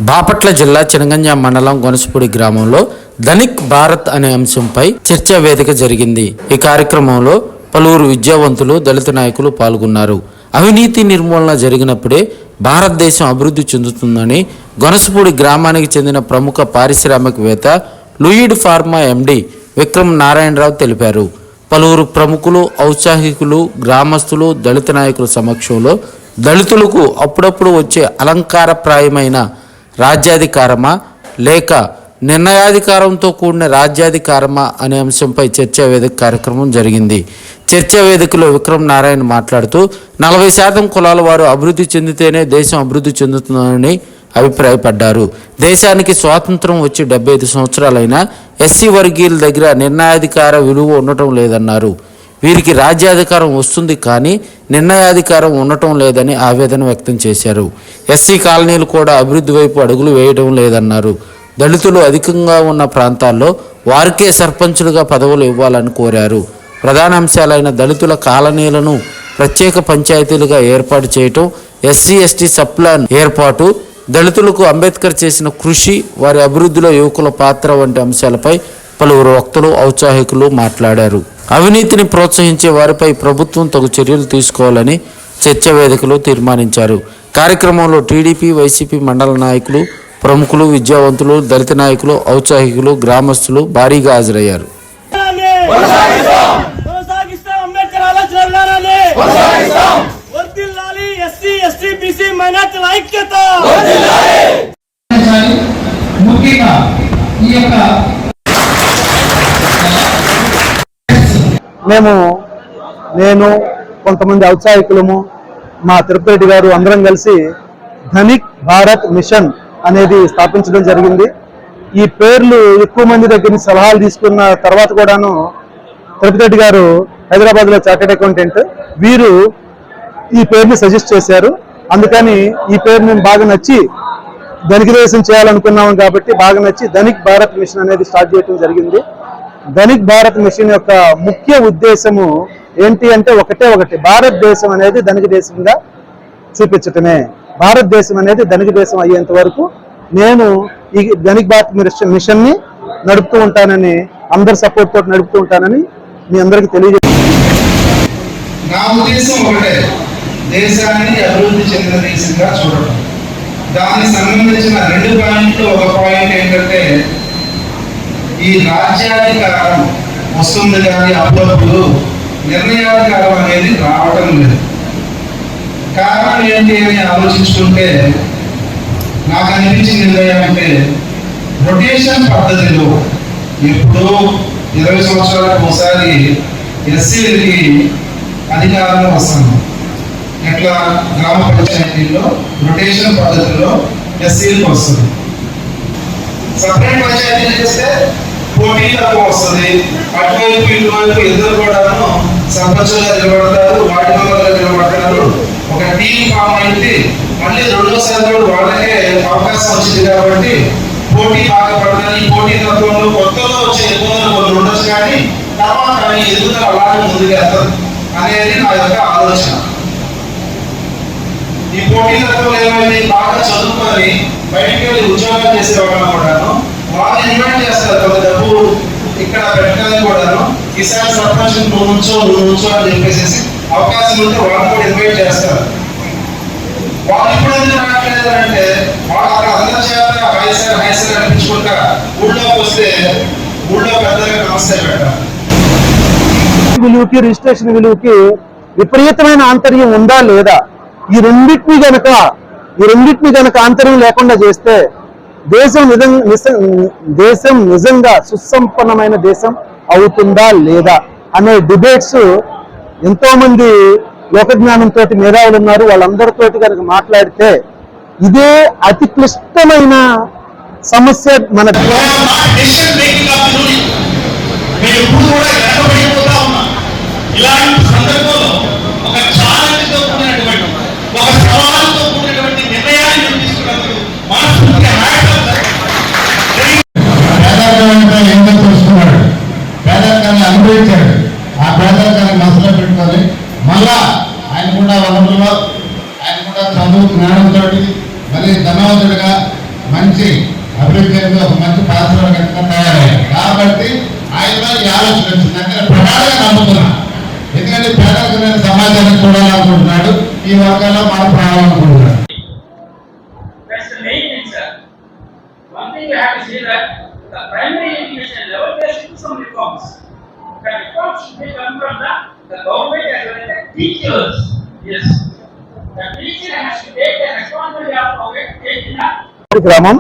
బాపట్ల జిల్లా చినగంజాం మండలం గొనసపూడి గ్రామంలో ధనిక్ భారత్ అనే అంశంపై చర్చా వేదిక జరిగింది. ఈ కార్యక్రమంలో పలువురు విద్యావంతులు, దళిత నాయకులు పాల్గొన్నారు. అవినీతి నిర్మూలన జరిగినప్పుడే భారతదేశం అభివృద్ధి చెందుతుందని గొనసపూడి గ్రామానికి చెందిన ప్రముఖ పారిశ్రామికవేత్త లూయిడ్ ఫార్మా ఎండి విక్రమ్ నారాయణరావు తెలిపారు. పలువురు ప్రముఖులు, ఔత్సాహికులు, గ్రామస్తులు, దళిత నాయకుల సమక్షంలో దళితులకు అప్పుడప్పుడు వచ్చే అలంకారప్రాయమైన రాజ్యాధికారమా లేక నిర్ణయాధికారంతో కూడిన రాజ్యాధికారమా అనే అంశంపై చర్చా వేదిక కార్యక్రమం జరిగింది. చర్చా వేదికలో విక్రమ్ నారాయణ మాట్లాడుతూ 40% కులాల వారు అభివృద్ధి చెందితేనే దేశం అభివృద్ధి చెందుతుందని అభిప్రాయపడ్డారు. దేశానికి స్వాతంత్రం వచ్చి 75 సంవత్సరాలైనా ఎస్సీ వర్గీయుల దగ్గర నిర్ణయాధికార విలువ ఉండటం లేదన్నారు. వీరికి రాజ్యాధికారం వస్తుంది కానీ నిర్ణయాధికారం ఉండటం లేదని ఆవేదన వ్యక్తం చేశారు. ఎస్సీ కాలనీలు కూడా అభివృద్ధి వైపు అడుగులు వేయడం లేదన్నారు. దళితులు అధికంగా ఉన్న ప్రాంతాల్లో వారికే సర్పంచులుగా పదవులు ఇవ్వాలని కోరారు. ప్రధాన అంశాలైన దళితుల కాలనీలను ప్రత్యేక పంచాయతీలుగా ఏర్పాటు చేయటం, ఎస్సీ ఎస్టీ సప్లాన్ ఏర్పాటు, దళితులకు అంబేద్కర్ చేసిన కృషి, వారి అభివృద్ధిలో యువకుల పాత్ర వంటి అంశాలపై పలువురు వక్తలు, ఔత్సాహికులు మాట్లాడారు. అవినీతిని ప్రోత్సహించే వారిపై ప్రభుత్వం తగు చర్యలు తీసుకోవాలని చర్చా వేదికలో తీర్మానించారు. కార్యక్రమంలో టీడీపీ, వైసీపీ మండల నాయకులు, ప్రముఖులు, విద్యావంతులు, దళిత నాయకులు, ఔత్సాహికులు, గ్రామస్తులు భారీగా హాజరయ్యారు. నేను కొంతమంది ఔత్సాహికులము, మా తిరుపతి రెడ్డి గారు అందరం కలిసి ధనిక్ భారత్ మిషన్ అనేది స్థాపించడం జరిగింది. ఈ పేర్లు ఎక్కువ మంది దగ్గర నుంచి సలహాలు తీసుకున్న తర్వాత కూడాను తిరుపతి రెడ్డి గారు హైదరాబాద్లో చార్టెడ్ అకౌంటెంట్, వీరు ఈ పేరుని సజెస్ట్ చేశారు. అందుకని ఈ పేరు మేము బాగా నచ్చి ధనికదేశం చేయాలనుకున్నాము కాబట్టి బాగా నచ్చి ధనిక్ భారత్ మిషన్ అనేది స్టార్ట్ చేయడం జరిగింది. ధనిక్ భారత్ మిషన్ యొక్క ముఖ్య ఉద్దేశము ఏంటి అంటే ఒకటి భారతదేశం అనేది ధనిక దేశంగా చూపించటమే. భారతదేశం అనేది ధనిక దేశం అయ్యేంత వరకు నేను ఈ ధనిక్ భారత్ మిషన్ ని నడుపుతూ ఉంటానని, అందరి సపోర్ట్ తోటి నడుపుతూ ఉంటానని మీ అందరికి తెలియజేస్తాను. నా ఉద్దేశం ఒకటే, దేశాన్ని అభివృద్ధి చెందిన దేశంగా చూడటం. దానికి సంబంధించిన 2 పాయింట్లు. ఒక పాయింట్ ఏంటంటే ఈ రాజ్యాధికారం వస్తుంది కానీ అప్పుడప్పుడు నిర్ణయాధికారం అనేది రావటం లేదు. కారణం ఏంటి అని ఆలోచించుకుంటే నాకు అనిపించిన నిర్ణయం అంటే రొటేషన్ పద్ధతిలో ఎప్పుడో 20 సంవత్సరాలకు ఒకసారి ఎస్సీలకి అధికారంలో వస్తాను. ఎట్లా గ్రామ పంచాయతీల్లో రొటేషన్ పద్ధతిలో ఎస్సీలకు వస్తుంది. సపరేట్ పంచాయతీలు చేస్తే పోటీ తక్కువ వస్తుంది. అటువైపు ఇటువైపు ఇద్దరు కూడా సర్పంచులుగా నిలబడతారు, వార్డు మెంబర్లుగా నిలబడతారు. ఒక టీం ఫామ్ అయింది. మళ్ళీ రెండోసారి కూడా వాళ్ళకే అవకాశం వచ్చింది కాబట్టి పోటీ బాగా పడతారు. ఈ పోటీ తత్వంలో కొత్తలో వచ్చే ఇబ్బందులు కొన్ని ఉండొచ్చు కానీ తర్వాత ఎదుగుదల అలాగే ముందుకెళ్తారు అనేది నా యొక్క ఆలోచన. ఈ పోటీ తత్వంలో ఏమైంది, బాగా చదువుకొని బయటికి వెళ్ళి ఉద్యోగాలు చేసే వాళ్ళని కూడాను వాళ్ళు ఇన్వైట్ చేస్తారు. కొంత డబ్బు ఇక్కడ పెట్టడానికి కూడాను ఈసారి సర్పంచ్ నువ్వు నుంచో అని చెప్పేసి అవకాశం ఉంటే వాళ్ళు కూడా ఇన్వైట్ చేస్తారు. వాళ్ళు ఇప్పుడు ఎందుకు రావట్లేదు అంటే వాళ్ళు అక్కడ అందరి చేత హైసర్ అనిపించుకుంటా ఊళ్ళోకి వస్తే ఊళ్ళో పెద్దగా నమస్తే పెట్టారు. విలువకి రిజిస్ట్రేషన్ విలువకి విపరీతమైన ఆంతర్యం ఉందా లేదా? ఈ రెండింటిని గనక ఆంతర్యం లేకుండా చేస్తే దేశం నిజంగా సుసంపన్నమైన దేశం అవుతుందా లేదా అనే డిబేట్స్ ఎంతో మంది లోకజ్ఞానంతో మేధావులు ఉన్నారు. వాళ్ళందరితో కనుక మాట్లాడితే ఇదే అతి క్లిష్టమైన సమస్య మన పేదరికాన్ని అనుభవించాడు. ఆ పేదరికాన్ని మనసులో పెట్టుకొని మళ్ళా ఆయన కూడా వనరుల్లో, ఆయన కూడా చదువు జ్ఞానంతో మళ్ళీ ధనవంతుడిగా మంచి అభివృద్ధి ఒక మంచి పారిశ్రామికవేత్తగా తయారయ్యారు. కాబట్టి ఆయన ఈ ఆలోచన వచ్చింది. అంటే ప్రగాఢంగా నమ్ముతున్నా. ఎందుకంటే పేదలకు నేను సమాజాన్ని చూడాలనుకుంటున్నాడు, ఈ వర్గాల్లో మార్పు రావాలనుకుంటున్నాడు. That's the main thing, sir. One thing you have to see that the primary education level, there should be some reforms. The reforms should be come from the government as well as the teachers. Yes. The teacher has to take the responsibility of taking up గ్రామం